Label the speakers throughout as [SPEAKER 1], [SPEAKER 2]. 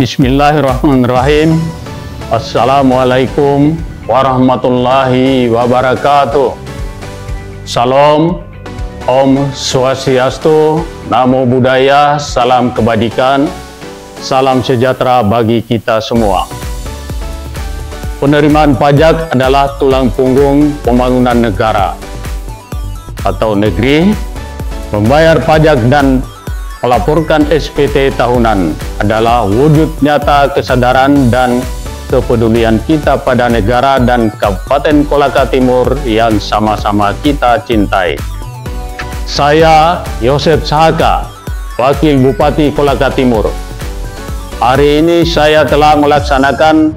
[SPEAKER 1] Bismillahirrahmanirrahim. Assalamualaikum warahmatullahi wabarakatuh. Salam, Om Swastiastu, Namo Buddhaya, salam kebajikan, salam sejahtera bagi kita semua. Penerimaan pajak adalah tulang punggung pembangunan negara atau negeri. Membayar pajak dan melaporkan SPT tahunan adalah wujud nyata kesadaran dan kepedulian kita pada negara dan Kabupaten Kolaka Timur yang sama-sama kita cintai. Saya Yosef Sahaka, Wakil Bupati Kolaka Timur. Hari ini saya telah melaksanakan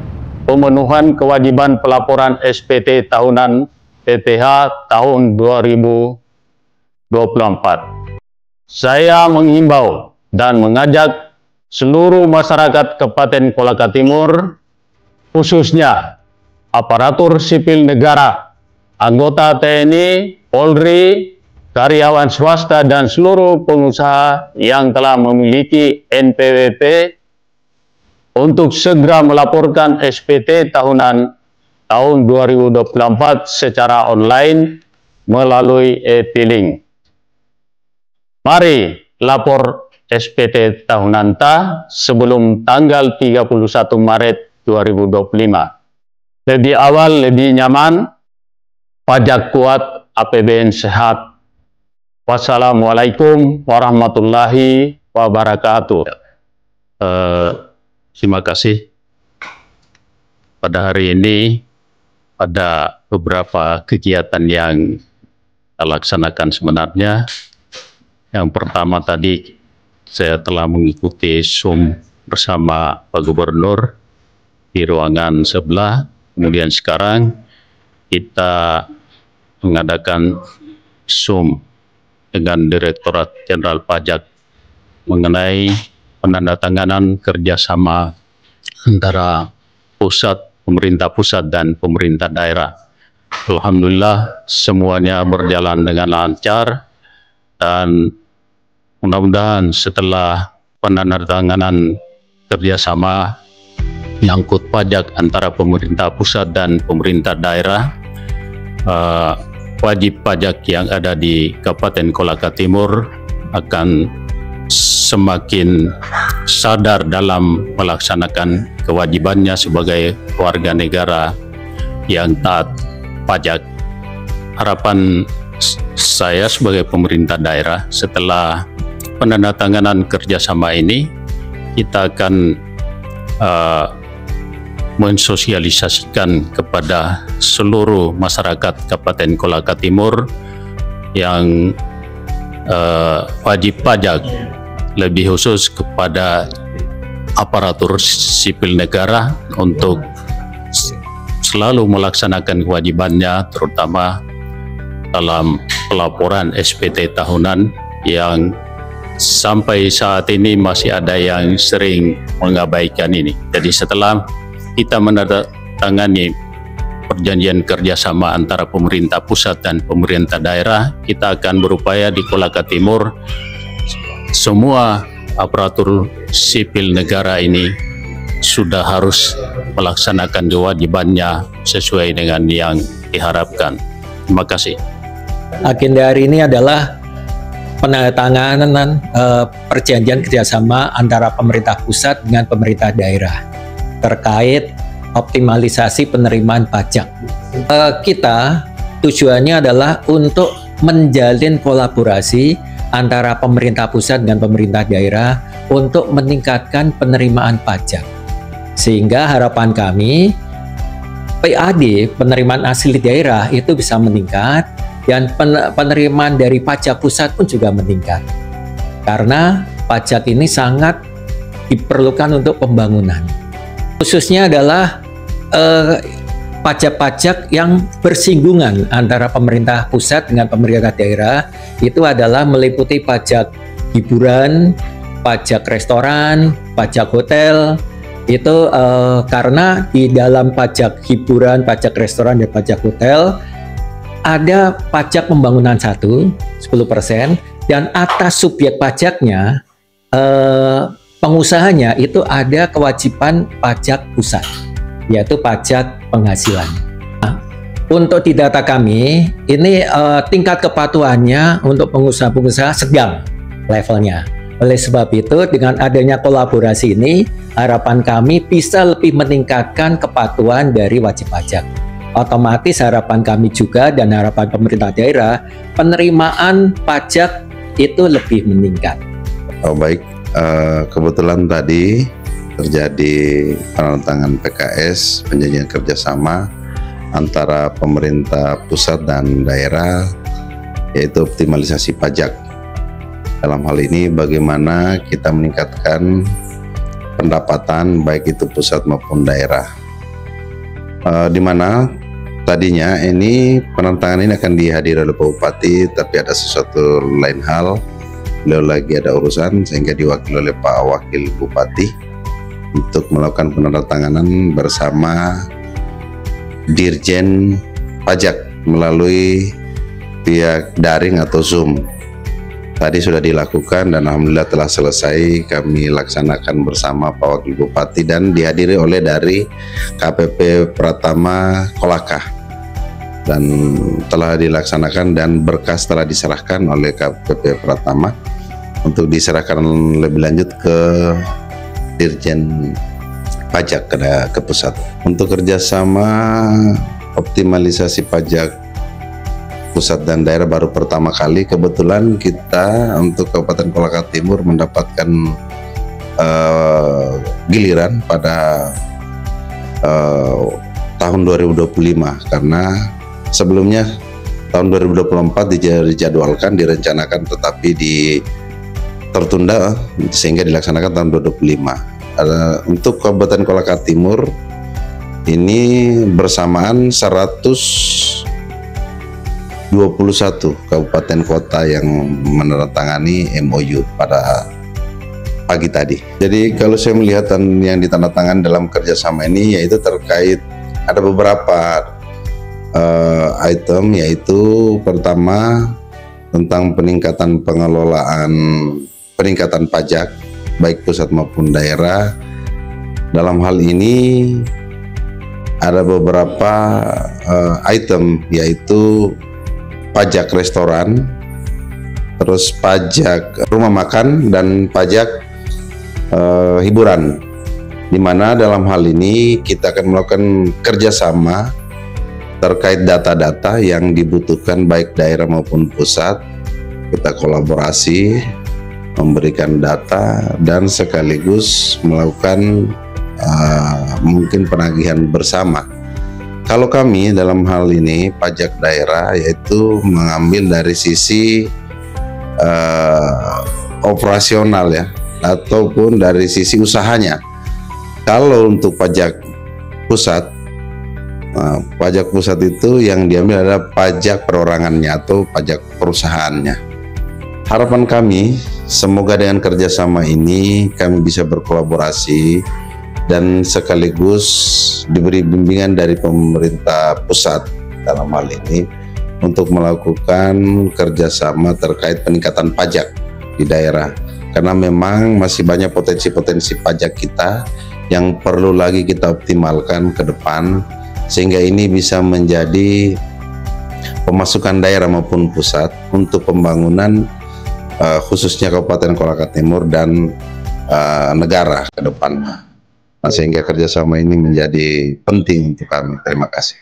[SPEAKER 1] pemenuhan kewajiban pelaporan SPT tahunan PPH tahun 2024. Saya menghimbau dan mengajak seluruh masyarakat Kabupaten Kolaka Timur, khususnya aparatur sipil negara, anggota TNI, Polri, karyawan swasta, dan seluruh pengusaha yang telah memiliki NPWP untuk segera melaporkan SPT tahunan tahun 2024 secara online melalui e-filing. Mari lapor SPT tahunan sebelum tanggal 31 Maret 2025. Lebih awal, lebih nyaman, pajak kuat, APBN sehat. Wassalamualaikum warahmatullahi wabarakatuh. Terima kasih. Pada hari ini ada beberapa kegiatan yang kita laksanakan sebenarnya. Yang pertama tadi saya telah mengikuti Zoom bersama Pak Gubernur di ruangan sebelah. Kemudian sekarang kita mengadakan Zoom dengan Direktorat Jenderal Pajak mengenai penandatanganan kerjasama antara pemerintah pusat dan pemerintah daerah. Alhamdulillah semuanya berjalan dengan lancar dan mudah-mudahan setelah penandatanganan kerjasama menyangkut pajak antara pemerintah pusat dan pemerintah daerah, wajib pajak yang ada di Kabupaten Kolaka Timur akan semakin sadar dalam melaksanakan kewajibannya sebagai warga negara yang taat pajak. Harapan saya sebagai pemerintah daerah, setelah penandatanganan kerjasama ini, kita akan mensosialisasikan kepada seluruh masyarakat Kabupaten Kolaka Timur yang wajib pajak, lebih khusus kepada aparatur sipil negara untuk selalu melaksanakan kewajibannya, terutama dalam pelaporan SPT tahunan yang sampai saat ini masih ada yang sering mengabaikan ini. Jadi setelah kita menandatangani perjanjian kerjasama antara pemerintah pusat dan pemerintah daerah, kita akan berupaya di Kolaka Timur semua aparatur sipil negara ini sudah harus melaksanakan kewajibannya sesuai dengan yang diharapkan. Terima kasih.
[SPEAKER 2] Agenda hari ini adalah penandatanganan perjanjian kerjasama antara pemerintah pusat dengan pemerintah daerah terkait optimalisasi penerimaan pajak. Kita tujuannya adalah untuk menjalin kolaborasi antara pemerintah pusat dan pemerintah daerah untuk meningkatkan penerimaan pajak. Sehingga harapan kami PAD, penerimaan asli daerah, itu bisa meningkat, dan penerimaan dari pajak pusat pun juga meningkat. Karena pajak ini sangat diperlukan untuk pembangunan. Khususnya adalah pajak-pajak yang bersinggungan antara pemerintah pusat dengan pemerintah daerah, itu adalah meliputi pajak hiburan, pajak restoran, pajak hotel. Itu karena di dalam pajak hiburan, pajak restoran, dan pajak hotel ada pajak pembangunan 10%, dan atas subjek pajaknya pengusahanya itu ada kewajiban pajak pusat, yaitu pajak penghasilan. Nah, untuk di data kami, ini tingkat kepatuhannya untuk pengusaha-pengusaha sedang levelnya. Oleh sebab itu, dengan adanya kolaborasi ini, harapan kami bisa lebih meningkatkan kepatuhan dari wajib pajak. Otomatis harapan kami juga dan harapan pemerintah daerah, penerimaan pajak itu lebih meningkat.
[SPEAKER 3] Oh baik, kebetulan tadi terjadi penandatangan PKS, perjanjian kerjasama antara pemerintah pusat dan daerah, yaitu optimalisasi pajak. Dalam hal ini bagaimana kita meningkatkan pendapatan baik itu pusat maupun daerah. Di mana tadinya ini penandatangan ini akan dihadiri oleh Pak Bupati, tapi ada sesuatu lain hal, beliau lagi ada urusan sehingga diwakili oleh Pak Wakil Bupati untuk melakukan penandatanganan bersama Dirjen Pajak melalui pihak daring atau Zoom. Tadi sudah dilakukan dan alhamdulillah telah selesai, kami laksanakan bersama Pak Wakil Bupati dan dihadiri oleh dari KPP Pratama Kolaka, dan telah dilaksanakan dan berkas telah diserahkan oleh KPP Pratama untuk diserahkan lebih lanjut ke Dirjen Pajak ke pusat. Untuk kerjasama optimalisasi pajak pusat dan daerah baru pertama kali, kebetulan kita untuk Kabupaten Kolaka Timur mendapatkan giliran pada tahun 2025, karena sebelumnya tahun 2024 dijadwalkan, direncanakan, tetapi tertunda sehingga dilaksanakan tahun 2025. Untuk Kabupaten Kolaka Timur ini bersamaan 121 kabupaten kota yang menandatangani MOU pada pagi tadi. Jadi kalau saya melihat yang ditandatangani dalam kerjasama ini, yaitu terkait ada beberapa item, yaitu pertama tentang peningkatan peningkatan pajak baik pusat maupun daerah. Dalam hal ini ada beberapa item, yaitu pajak restoran, terus pajak rumah makan, dan pajak hiburan. Dimana dalam hal ini kita akan melakukan kerjasama terkait data-data yang dibutuhkan baik daerah maupun pusat. Kita kolaborasi memberikan data dan sekaligus melakukan mungkin penagihan bersama. Kalau kami dalam hal ini pajak daerah, yaitu mengambil dari sisi operasional ya, ataupun dari sisi usahanya. Kalau untuk pajak pusat, pajak pusat itu yang diambil adalah pajak perorangannya atau pajak perusahaannya. Harapan kami semoga dengan kerjasama ini kami bisa berkolaborasi dan sekaligus diberi bimbingan dari pemerintah pusat dalam hal ini untuk melakukan kerjasama terkait peningkatan pajak di daerah, karena memang masih banyak potensi-potensi pajak kita yang perlu lagi kita optimalkan ke depan, sehingga ini bisa menjadi pemasukan daerah maupun pusat untuk pembangunan khususnya Kabupaten Kolaka Timur dan negara ke depan. Sehingga kerjasama ini menjadi penting untuk kami. Terima kasih.